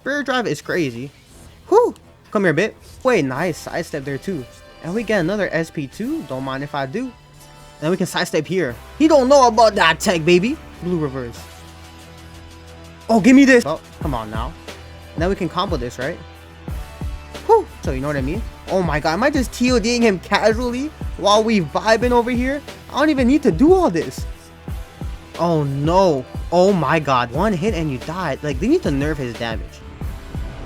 Spirit Drive is crazy. Whew! Come here, bit. Wait, nice sidestep there too. And we get another SP2. Don't mind if I do. Then we can sidestep here. He don't know about that tech, baby. Blue reverse. Oh, give me this. Oh, come on now. And then we can combo this, right? Whew. So you know what I mean? Oh my god, am I just TODing him casually while we vibing over here? I don't even need to do all this. Oh no. Oh my god. One hit and you died. Like, they need to nerf his damage.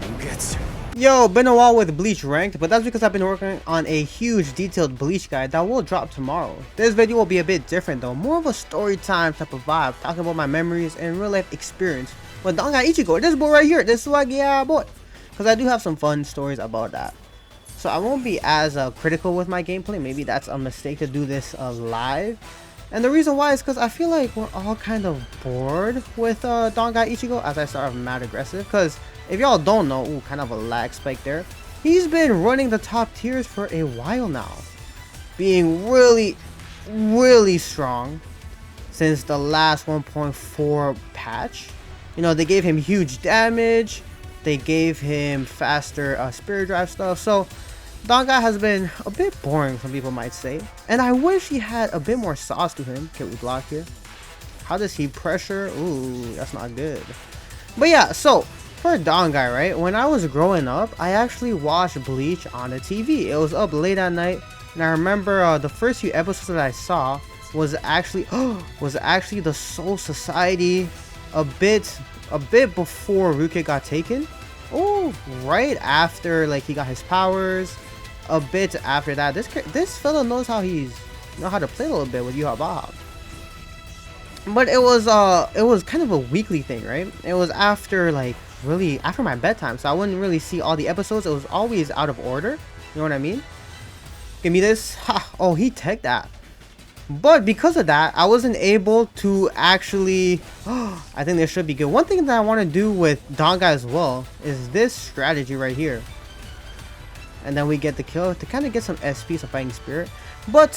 Mugetsu. Yo, been a while with Bleach ranked, but that's because I've been working on a huge detailed Bleach guide that will drop tomorrow. This video will be a bit different though, more of a story time type of vibe, talking about my memories and real life experience with Dangai Ichigo. This boy right here, this swag, yeah boy. Because I do have some fun stories about that. So I won't be as critical with my gameplay. Maybe that's a mistake to do this live. And the reason why is because I feel like we're all kind of bored with Dongai Ichigo as I start off mad aggressive. Because if y'all don't know, ooh, kind of a lag spike there. He's been running the top tiers for a while now. Being really, really strong since the last 1.4 patch. You know, they gave him huge damage. They gave him faster spirit drive stuff. So Dangai has been a bit boring, some people might say. And I wish he had a bit more sauce to him. Can we block here? How does he pressure? Ooh, that's not good. But yeah, so for Dangai, right? When I was growing up, I actually watched Bleach on the TV. It was up late at night. And I remember the first few episodes that I saw was actually the Soul Society a bit before Ruke got taken. Oh, right after like he got his powers. A bit after that, this fella knows how to play a little bit with Yuha Bob. But it was kind of a weekly thing, right? It was after like really after my bedtime, so I wouldn't really see all the episodes. It was always out of order. You know what I mean? Give me this. Ha! Oh, he teched that. But because of that, I wasn't able to actually. I think this should be good. One thing that I want to do with Dangai as well is this strategy right here. And then we get the kill to kind of get some SP, some fighting spirit. But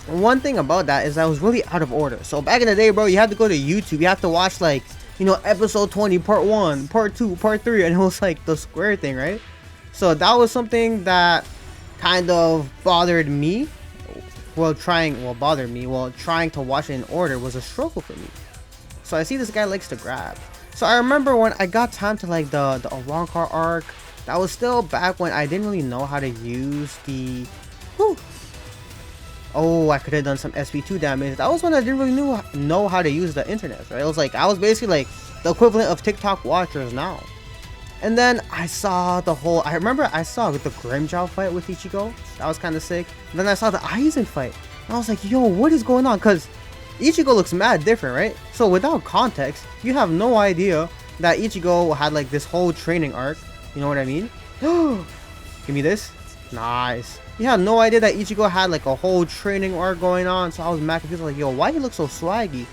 one thing about that is I was really out of order. So back in the day, bro, you had to go to YouTube. You have to watch like, you know, episode 20, part 1, part 2, part 3. And it was like the square thing, right? So that was something that kind of bothered me. Trying to watch it in order was a struggle for me. So I see this guy likes to grab. So I remember when I got time to like the Arankar arc. That was still back when I didn't really know how to use the... Whew. Oh, I could have done some SP2 damage. That was when I didn't really know how to use the internet, right? It was like, I was basically like the equivalent of TikTok watchers now. And then I saw I remember I saw the Grimmjow fight with Ichigo. That was kind of sick. And then I saw the Aizen fight. And I was like, yo, what is going on? Because Ichigo looks mad different, right? So without context, you have no idea that Ichigo had like this whole training arc. You know what I mean? Give me this. Nice. You have no idea that Ichigo had like a whole training arc going on. So I was mad confused. Like, yo, why he look so swaggy?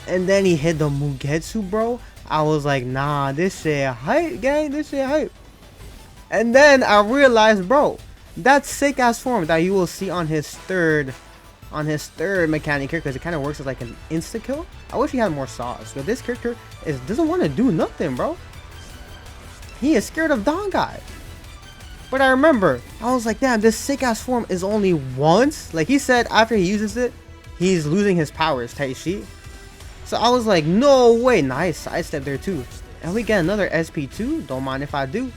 And then he hit the Mugetsu, bro. I was like, nah, this shit hype, gang. This shit hype. And then I realized, bro, that sick ass form that you will see on his third mechanic here, because it kind of works as like an insta kill. I wish he had more sauce. But this character doesn't want to do nothing, bro. He is scared of Dangai. But I remember, I was like, damn, this sick ass form is only once. Like he said, after he uses it, he's losing his powers, Taishi. So I was like, no way. Nice sidestep there too. And we get another SP2. Don't mind if I do.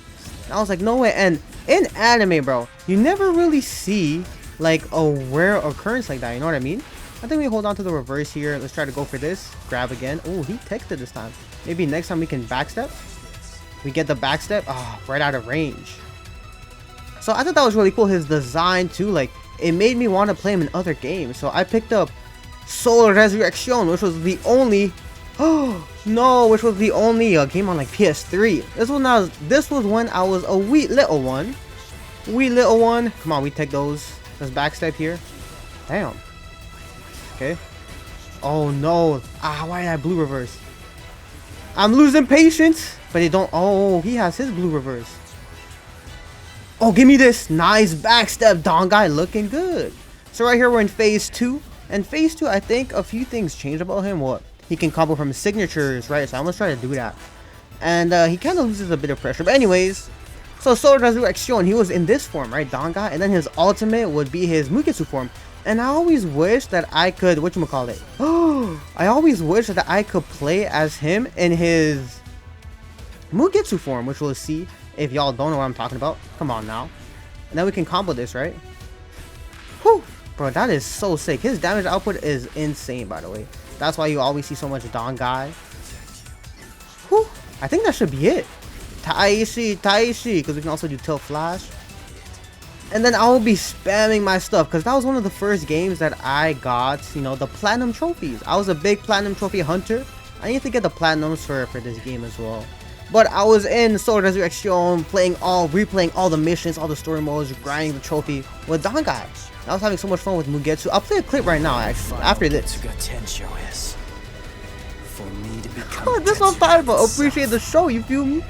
And I was like, no way. And in anime, bro, you never really see like a rare occurrence like that. You know what I mean? I think we hold on to the reverse here. Let's try to go for this. Grab again. Oh, he texted this time. Maybe next time we can backstep. We get the backstep. Oh, right out of range. So I thought that was really cool. His design too. Like, it made me want to play him in other games. So I picked up Soul Resurrection, which was the only game on like PS3. This was when I was a wee little one. Come on, we take those. Let's backstep here. Damn. Okay. Oh no. Why did I blue reverse? I'm losing patience. But it don't. Oh, he has his blue reverse. Oh, give me this. Nice backstep. Dangai looking good. So right here we're in phase 2. And phase 2, I think a few things changed about him. What? He can combo from signatures, right? So I'm gonna try to do that. and he kind of loses a bit of pressure. But anyways, so Sword Resurrection, he was in this form, right, Dangai, and then his ultimate would be his Mugetsu form. And I always wish that I could, whatchamacallit, I always wish that I could play as him in his Mugetsu form, which we'll see if y'all don't know what I'm talking about. Come on now. And then we can combo this, right? Whew. Bro, that is so sick. His damage output is insane, by the way. That's why you always see so much Dangai. Whew. I think that should be it. Taishi, because we can also do Tilt Flash. And then I will be spamming my stuff, because that was one of the first games that I got, you know, the Platinum Trophies. I was a big Platinum Trophy hunter. I need to get the Platinums for this game as well. But I was in Sword Resurrection, replaying all the missions, all the story modes, grinding the trophy with Dangai. I was having so much fun with Mugetsu. I'll play a clip right now, actually, after this. Getsuga Tenshou is for me to become. This one time, but appreciate the show, you feel me?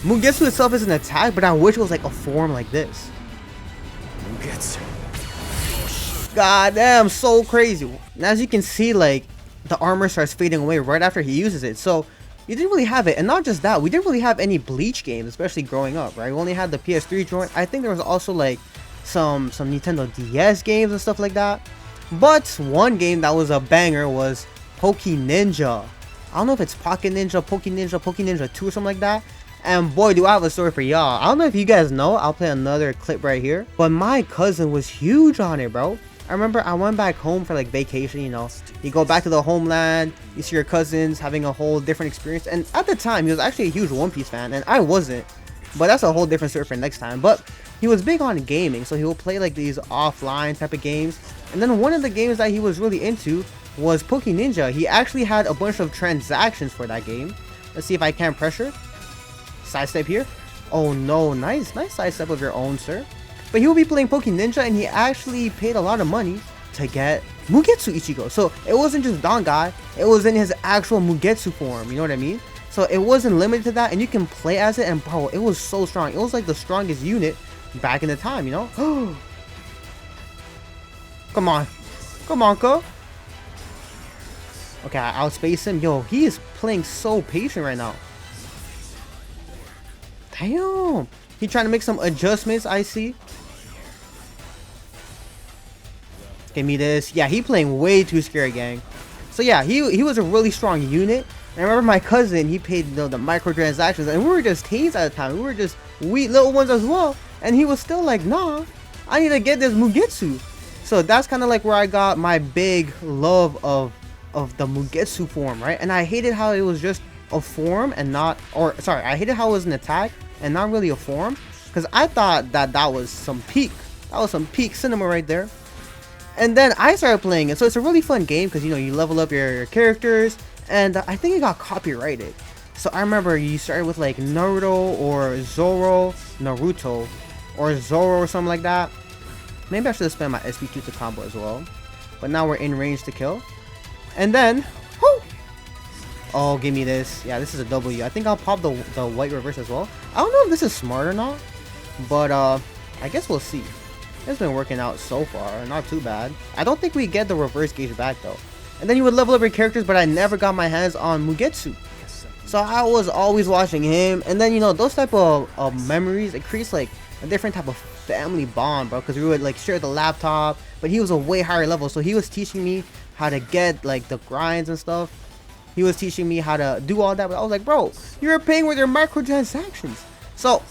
Mugetsu itself is an attack, but I wish it was like a form like this. Mugetsu. God damn, so crazy. And as you can see, like, the armor starts fading away right after he uses it. So you didn't really have it. And not just that, we didn't really have any Bleach games, especially growing up, right? We only had the PS3 joint. I think there was also like some Nintendo DS games and stuff like that. But one game that was a banger was Poke Ninja. I don't know if it's Pocket Ninja, Poke Ninja 2 or something like that. And boy, do I have a story for y'all. I don't know if you guys know. I'll play another clip right here. But my cousin was huge on it, bro. I remember I went back home for like vacation, you know. You go back to the homeland, you see your cousins having a whole different experience. And at the time, he was actually a huge One Piece fan, and I wasn't. But that's a whole different story for next time. But he was big on gaming, so he would play like these offline type of games. And then one of the games that he was really into was Poke Ninja. He actually had a bunch of transactions for that game. Let's see if I can pressure. Sidestep here. Oh no, nice sidestep of your own, sir. But he will be playing Poke Ninja, and he actually paid a lot of money to get Mugetsu Ichigo. So it wasn't just Dangai, it was in his actual Mugetsu form, you know what I mean? So it wasn't limited to that, and you can play as it, and bro, it was so strong. It was like the strongest unit back in the time, you know? Come on, Ko. Okay, I outspace him. Yo, he is playing so patient right now. Damn. He trying to make some adjustments, I see. Give me this. Yeah, he playing way too scared, gang. So yeah, he was a really strong unit. And I remember my cousin, he paid, you know, the microtransactions, and we were just teens at the time. We were just weak little ones as well. And he was still like, nah, I need to get this Mugetsu. So that's kind of like where I got my big love of the Mugetsu form, right? And I hated how it was just a form and not, or sorry, I hated how it was an attack and not really a form, because I thought that was some peak. That was some peak cinema right there. And then I started playing it, so it's a really fun game because, you know, you level up your characters, and I think it got copyrighted. So I remember you started with like Naruto or Naruto or Zoro or something like that. Maybe I should have spent my SP2 to combo as well. But now we're in range to kill. And then, whoo! Oh, give me this. Yeah, this is a W. I think I'll pop the white reverse as well. I don't know if this is smart or not, but I guess we'll see. It's been working out so far, not too bad. I don't think we get the reverse gauge back though. And then you would level up your characters, but I never got my hands on Mugetsu. So I was always watching him. And then, you know, those type of memories, it creates like a different type of family bond, bro. Because we would like share the laptop, but he was a way higher level. So he was teaching me how to get like the grinds and stuff. He was teaching me how to do all that. But I was like, bro, you're paying with your microtransactions. So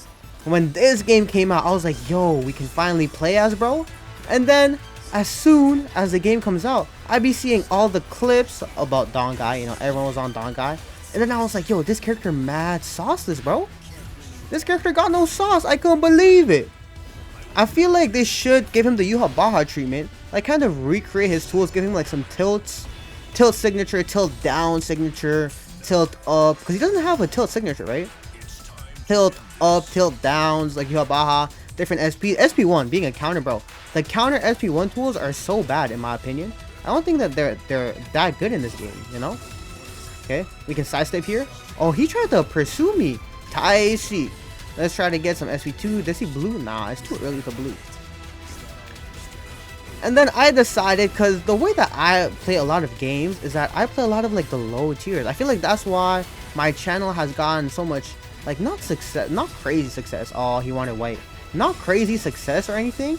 when this game came out, I was like, yo, we can finally play as bro. And then as soon as the game comes out, I'd be seeing all the clips about Dangai. You know, everyone was on Dangai. And then I was like, yo, this character mad sauceless, bro. This character got no sauce. I couldn't believe it. I feel like they should give him the Yuhabaha treatment. Like kind of recreate his tools. Give him like some tilts. Tilt signature, tilt down signature, tilt up. Because he doesn't have a tilt signature, right? Tilt up, tilt downs, like Yuhabaha, different SP. SP1 being a counter, bro. The counter SP1 tools are so bad in my opinion. I don't think that they're that good in this game, you know? Okay, we can sidestep here. Oh, he tried to pursue me. Taishi. Let's try to get some SP2. Does he blue? Nah, it's too early for blue. And then I decided, because the way that I play a lot of games is that I play a lot of like the low tiers. I feel like that's why my channel has gotten so much, like, not success, not crazy success. Oh, he wanted white. Not crazy success or anything,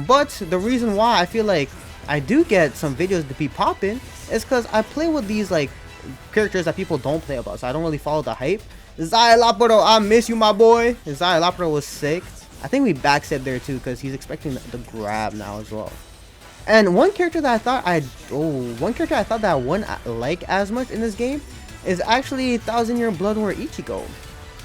but the reason why I feel like I do get some videos to be popping is because I play with these like characters that people don't play about, so I don't really follow the hype. Xylopodo, I miss you, my boy. Xylopodo was sick. I think we backstep there too because he's expecting the grab now as well. And one character that I thought that I wouldn't like as much in this game is actually 1000-Year Blood War Ichigo.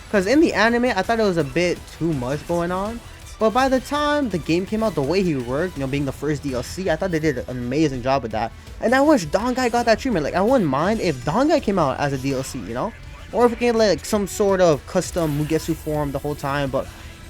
Because in the anime, I thought it was a bit too much going on. But by the time the game came out, the way he worked, you know, being the first DLC, I thought they did an amazing job with that. And I wish Dongai got that treatment. Like, I wouldn't mind if Dongai came out as a DLC, you know? Or if we can like some sort of custom Mugetsu form the whole time. But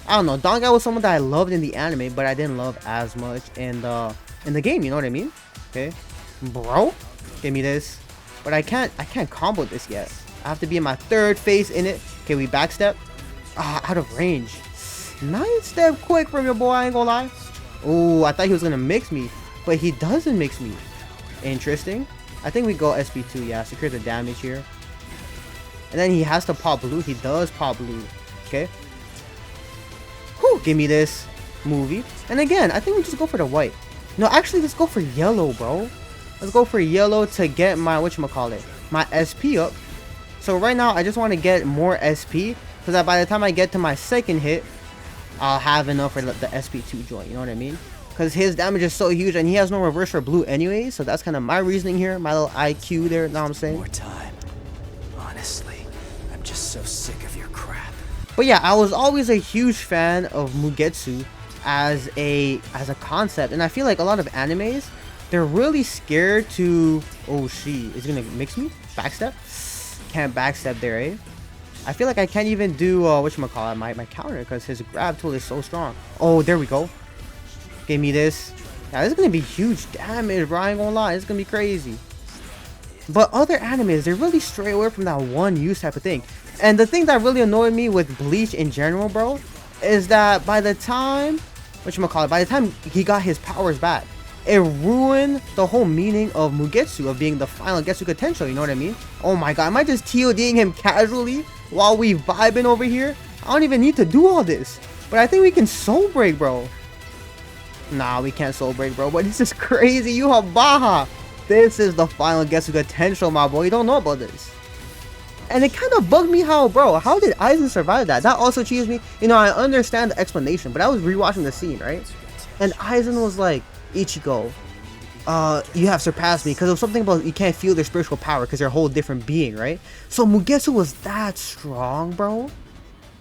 I don't know. Dongai was someone that I loved in the anime, but I didn't love as much in the game. You know what I mean? Okay, bro, give me this. But I can't combo this yet. I have to be in my third phase in it. Okay, we backstep. Out of range. Nice step quick from your boy. I ain't gonna lie. Oh, I thought he was gonna mix me, but he doesn't mix me. Interesting. I think we go SP2. Yeah, secure the damage here. And then he has to pop blue. He does pop blue. Okay. Whew, give me this movie. And again, I think we just go for the white. No, actually, let's go for yellow, bro. Let's go for yellow to get my, whatchamacallit, my SP up. So right now, I just want to get more SP, so that by the time I get to my second hit, I'll have enough for the SP2 joint. You know what I mean? Because his damage is so huge, and he has no reverse for blue anyway. So that's kind of my reasoning here, my little IQ there. Know what I'm saying? More time. Honestly, I'm just so sick of your crap. But yeah, I was always a huge fan of Mugetsu as a concept, and I feel like a lot of animes, they're really scared to. Oh, she is gonna mix me. Backstep. Can't backstep there, eh? I feel like I can't even do whatchamacallit, my counter, because his grab tool is so strong. Oh, there we go. Give me this. Yeah, this is gonna be huge damage, bro. I ain't gonna lie, it's gonna be crazy. But other animes, they really stray away from that one use type of thing. And the thing that really annoyed me with Bleach in general, bro, is that by the time he got his powers back, it ruined the whole meaning of Mugetsu, of being the final Getsuga Tenshou, you know what I mean? Oh my god, am I just TODing him casually while we vibing over here? I don't even need to do all this. But I think we can soul break, bro. Nah, we can't soul break, bro. But this is crazy. You have Baja. This is the final Getsuga Tenshou, my boy. You don't know about this. And it kind of bugged me how did Aizen survive that? That also cheesed me. You know, I understand the explanation, but I was rewatching the scene, right? And Aizen was like, Ichigo, you have surpassed me, because it was something about you can't feel their spiritual power because they're a whole different being, right? So Mugetsu was that strong, bro.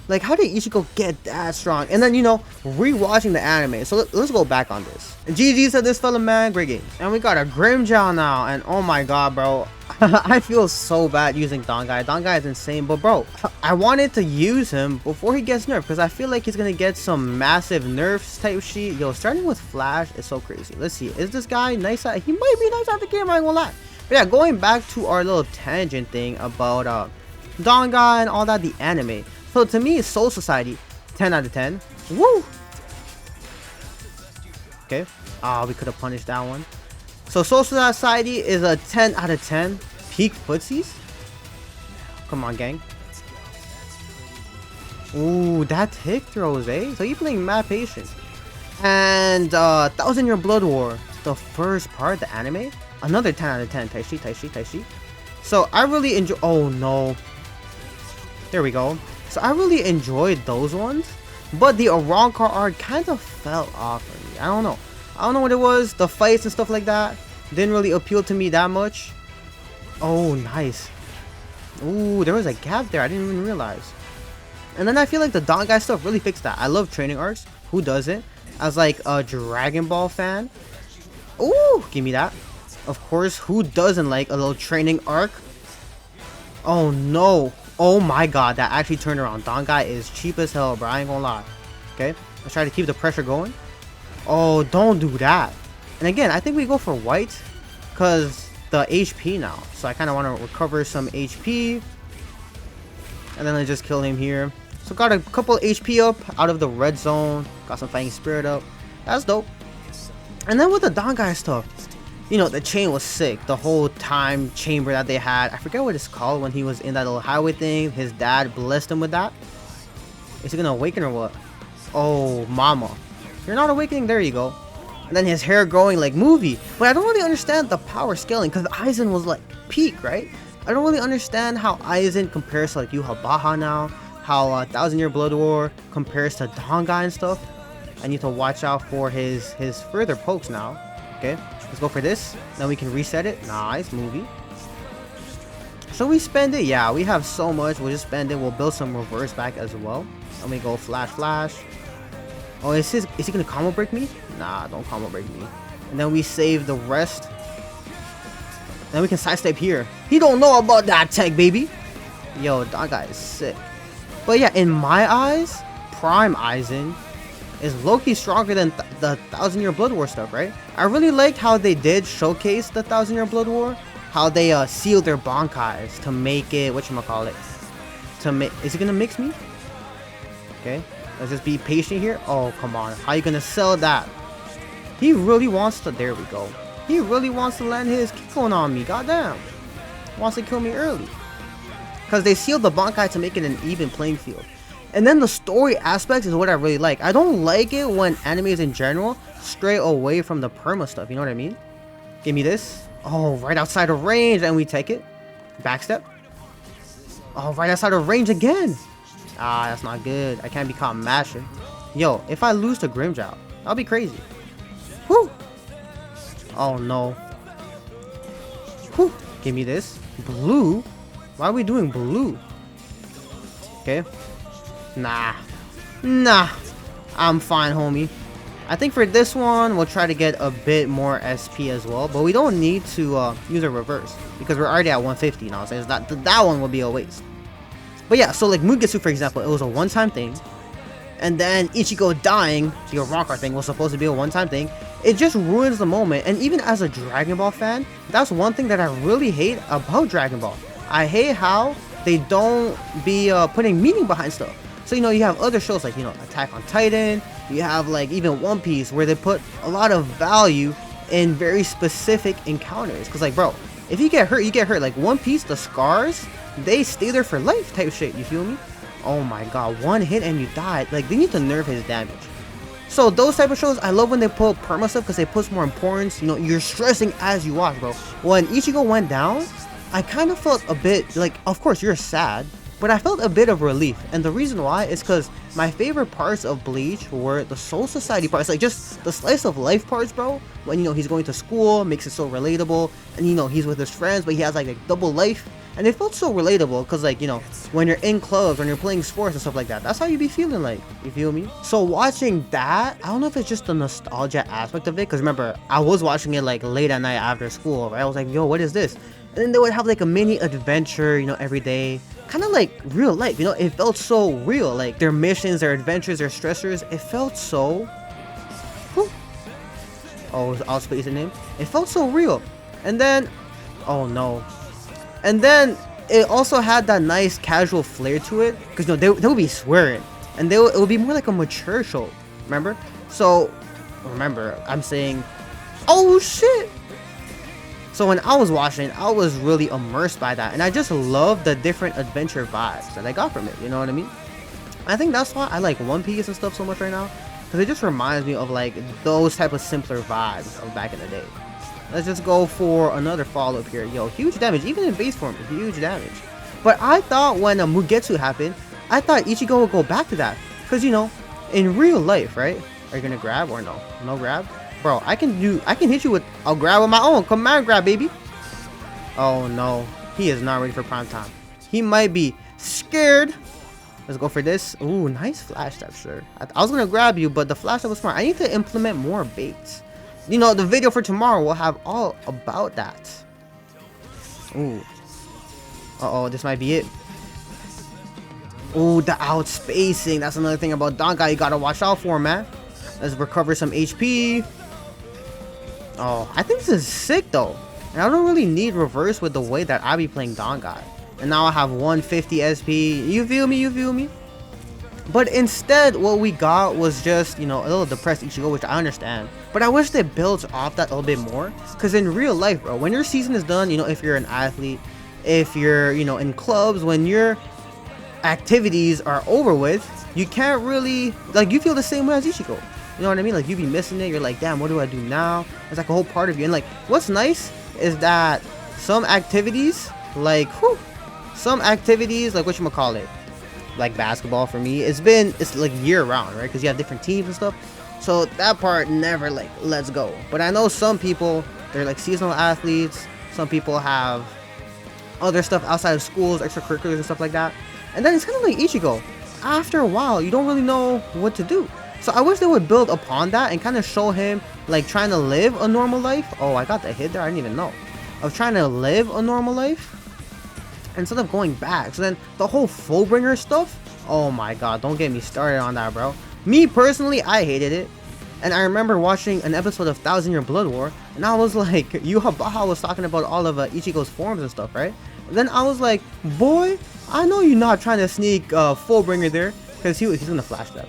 Like, how did Ichigo get that strong? And then, you know, rewatching the anime. So let's go back on this. GG said this fella, man. Great game. And we got a Grimjaw now. And oh my god, bro. I feel so bad using Dangai. Dangai is insane. But bro, I wanted to use him before he gets nerfed, because I feel like he's going to get some massive nerfs type shit. Yo, starting with Flash is so crazy. Let's see. Is this guy nice? He might be nice at the game, I ain't gonna lie. But yeah, going back to our little tangent thing about Dangai and all that, the anime. So to me, Soul Society, 10 out of 10. Woo! Okay. We could have punished that one. So Soul Society is a 10 out of 10. Peak footsies. Come on, gang. Ooh, that tick throws, eh? So you're playing mad patient. And 1000-Year Blood War, the first part, the anime. Another 10 out of 10. Taishi. So I really enjoy. Oh no. There we go. So I really enjoyed those ones, but the Arrancar art kind of fell off for me. I don't know what it was. The fights and stuff like that didn't really appeal to me that much. Oh, nice. Ooh, there was a gap there. I didn't even realize. And then I feel like the Dongai stuff really fixed that. I love training arcs. Who doesn't? As like a Dragon Ball fan. Ooh, give me that. Of course, who doesn't like a little training arc? Oh no. Oh my god, that actually turned around. Dangai is cheap as hell, bro. I ain't gonna lie. Okay, let's try to keep the pressure going. Oh, don't do that. And again, I think we go for white because the HP now. So I kind of want to recover some HP. And then I just kill him here. So got a couple HP up out of the red zone. Got some fighting spirit up. That's dope. And then with the Dangai stuff, you know, the chain was sick. The whole time chamber that they had. I forget what it's called when he was in that little highway thing. His dad blessed him with that. Is he gonna awaken or what? Oh, mama. You're not awakening. There you go. And then his hair growing like movie. But I don't really understand the power scaling because Aizen was like peak, right? I don't really understand how Aizen compares to like Yuha now. How 1000-Year Blood War compares to Dangai and stuff. I need to watch out for his further pokes now. Okay, let's go for this. Then we can reset it. Nice movie. So we spend it. Yeah, we have so much. We'll just spend it. We'll build some reverse back as well. Let me go flash. Oh, is he gonna combo break me? Nah, don't combo break me. And then we save the rest. Then we can sidestep here. He don't know about that tech, baby. Yo, that guy is sick. But yeah, in my eyes, Prime Aizen is low-key stronger than the 1000-Year Blood War stuff, right? I really liked how they did showcase the 1000-Year Blood War. How they sealed their Bankais to make it, whatchamacallit, is he gonna mix me? Okay, let's just be patient here. Oh, come on. How you gonna sell that? He really wants to, there we go. He really wants to land his kick on me, goddamn. Wants to kill me early. Because they sealed the Bankai to make it an even playing field. And then the story aspects is what I really like. I don't like it when animes in general stray away from the perma stuff, you know what I mean? Give me this. Oh, right outside of range, and we take it. Backstep. Oh, right outside of range again. Ah, that's not good. I can't be caught mashing. Yo, if I lose to Grimjow, that'll be crazy. Whew. Oh, no. Whew. Give me this. Blue? Why are we doing blue? Okay. Nah. I'm fine, homie. I think for this one, we'll try to get a bit more SP as well. But we don't need to use a reverse. Because we're already at 150 now. So that one will be a waste. But yeah, so like Mugetsu, for example, it was a one-time thing. And then Ichigo dying, the Rancor thing, was supposed to be a one-time thing. It just ruins the moment. And even as a Dragon Ball fan, that's one thing that I really hate about Dragon Ball. I hate how they don't be putting meaning behind stuff. So, you know, you have other shows like, you know, Attack on Titan. You have like even One Piece where they put a lot of value in very specific encounters. Because like, bro, if you get hurt, you get hurt. Like One Piece, the scars, they stay there for life type shit. You feel me? Oh my god, one hit and you died. Like, they need to nerf his damage. So those type of shows, I love when they put perma stuff because they put more importance. You know, you're stressing as you watch, bro. When Ichigo went down, I kind of felt a bit like, of course you're sad, but I felt a bit of relief. And the reason why is because my favorite parts of Bleach were the Soul Society parts, like just the slice of life parts, bro. When, you know, he's going to school, makes it so relatable, and, you know, he's with his friends, but he has like double life. And it felt so relatable because, like, you know, when you're in clubs, when you're playing sports and stuff like that, that's how you be feeling like, you feel me? So watching that, I don't know if it's just the nostalgia aspect of it, because remember, I was watching it like late at night after school, right? I was like, yo, what is this? And then they would have like a mini adventure, you know, every day. Kind of like real life, you know? It felt so real, like their missions, their adventures, their stressors. It felt so... Whew. Oh, I'll space the name. It felt so real. And then... Oh, no. And then it also had that nice casual flair to it, because, you know, they would be swearing, and it would be more like a mature show, remember? So remember, I'm saying, oh shit. So when I was watching, I was really immersed by that, and I just love the different adventure vibes that I got from it, you know what I mean? I think that's why I like One Piece and stuff so much right now, because it just reminds me of like those type of simpler vibes of back in the day. Let's just go for another follow-up here. Yo, huge damage. Even in base form, huge damage. But I thought when a Mugetsu happened, I thought Ichigo would go back to that. Because, you know, in real life, right? Are you going to grab or no? No grab? Bro, I can hit you with a grab of my own. Command grab, baby. Oh, no. He is not ready for prime time. He might be scared. Let's go for this. Ooh, nice flash step, sure. I was going to grab you, but the flash step was smart. I need to implement more baits. You know, the video for tomorrow will have all about that. Ooh. Uh-oh, this might be it. Ooh, the outspacing. That's another thing about Dangai you gotta watch out for, man. Let's recover some HP. Oh, I think this is sick, though. And I don't really need reverse with the way that I be playing Dangai. And now I have 150 SP. You feel me? You feel me? But instead, what we got was just, you know, a little depressed Ichigo, which I understand. But I wish they built off that a little bit more, because in real life, bro, when your season is done, you know, if you're an athlete, if you're, you know, in clubs, when your activities are over with, you can't really, like, you feel the same way as Ichigo. You know what I mean? Like, you be missing it. You're like, damn, what do I do now? It's like a whole part of you. And like, what's nice is that some activities, like, some activities, like, whatchamacallit, like basketball for me, it's like year round, right? Because you have different teams and stuff. So that part never like lets go. But I know some people, they're like seasonal athletes. Some people have other stuff outside of schools, extracurriculars and stuff like that. And then it's kind of like Ichigo. After a while, you don't really know what to do. So I wish they would build upon that and kind of show him like trying to live a normal life. Oh, I got the hit there. I didn't even know. Of trying to live a normal life instead of going back. So then the whole Fullbringer stuff. Oh my god, don't get me started on that, bro. Me personally, I hated it. And I remember watching an episode of 1000-Year Blood War, and I was like, Yuhabaha was talking about all of Ichigo's forms and stuff, right? And then I was like, boy, I know you're not trying to sneak Fullbringer there, because he's gonna flash that.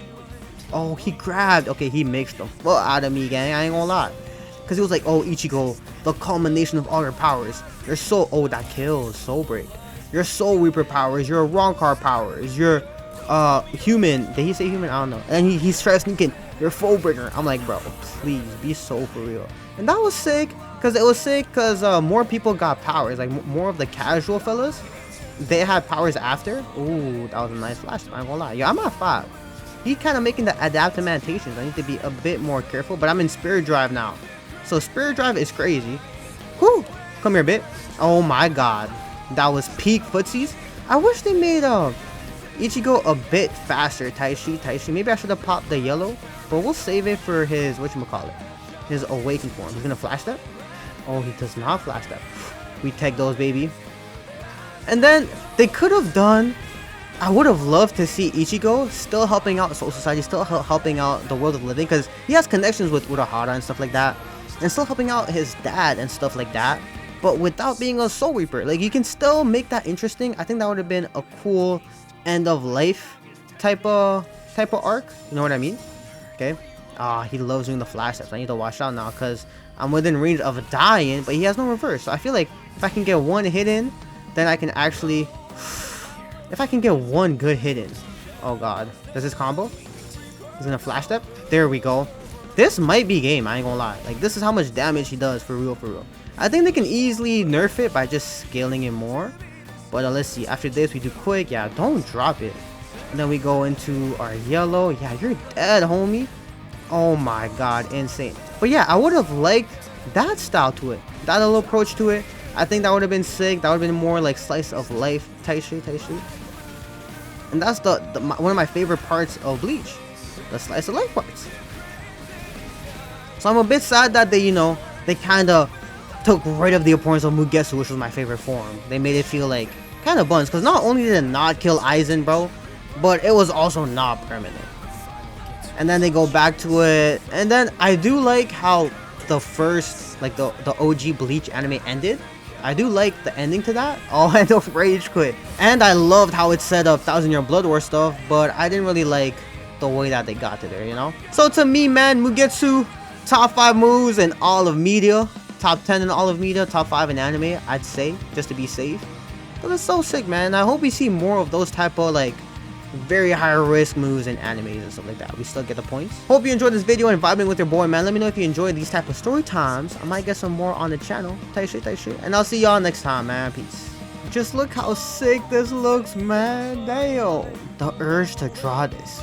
Oh, he grabbed. Okay, he mixed the fuck out of me, gang. I ain't gonna lie. Because he was like, oh, Ichigo, the culmination of all your powers. You're so, oh, that kills, Soul Break. Your Soul Reaper powers, your Ronkar powers, your human. Did he say human? I don't know. And he's trying to sneak in your Fullbringer. I'm like, bro, please be so for real. And that was sick, because it was sick because more people got powers. Like, more of the casual fellas, they had powers after. Ooh, that was a nice flash. I ain't gonna lie. Yeah, I'm at 5. He kind of making the adaptamentations. I need to be a bit more careful, but I'm in Spirit Drive now. So Spirit Drive is crazy. Whew. Come here, bit. Oh my god. That was peak footsies. I wish they made Ichigo a bit faster. Taishi. Maybe I should have popped the yellow, but we'll save it for his, whatchamacallit, his awakened form. He's gonna flash that? Oh, he does not flash that. We tag those, baby. And then they could have done, I would have loved to see Ichigo still helping out Soul Society, still helping out the world of living, because he has connections with Urahara and stuff like that, and still helping out his dad and stuff like that, but without being a Soul Reaper. Like, you can still make that interesting. I think that would have been a cool end of life type of arc. You know what I mean? Okay. He loves doing the flash steps. I need to watch out now because I'm within range of dying, but he has no reverse. So I feel like if I can get one hit in, then I can actually, if I can get one good hit in. Oh god, does this combo? He's gonna flash step. There we go. This might be game, I ain't gonna lie. Like, this is how much damage he does, for real. I think they can easily nerf it by just scaling it more. But let's see, after this we do quick. Yeah, don't drop it. And then we go into our yellow. Yeah, you're dead, homie. Oh my god, insane. But yeah, I would have liked that style to it, that little approach to it. I think that would have been sick. That would have been more like slice of life type shit. And that's one of my favorite parts of Bleach, the slice of life parts. So I'm a bit sad that they, you know, they kind of took rid of the importance of Mugetsu, which was my favorite form. They made it feel like kind of buns, because not only did it not kill Aizen, bro, but it was also not permanent. And then they go back to it, and then I do like how the first, like the OG Bleach anime ended. I do like the ending to that. Oh, and the rage quit. And I loved how it set up 1000-Year Blood War stuff, but I didn't really like the way that they got to there, you know? So to me, man, Mugetsu, top 5 moves in all of media. Top 10 in all of media, top 5 in anime, I'd say, just to be safe. But it's so sick, man. I hope we see more of those type of, like, very high risk moves in animes and stuff like that. We still get the points. Hope you enjoyed this video and vibing with your boy, man. Let me know if you enjoyed these type of story times. I might get some more on the channel. Tight shit. And I'll see y'all next time, man. Peace. Just look how sick this looks, man. Damn. The urge to draw this.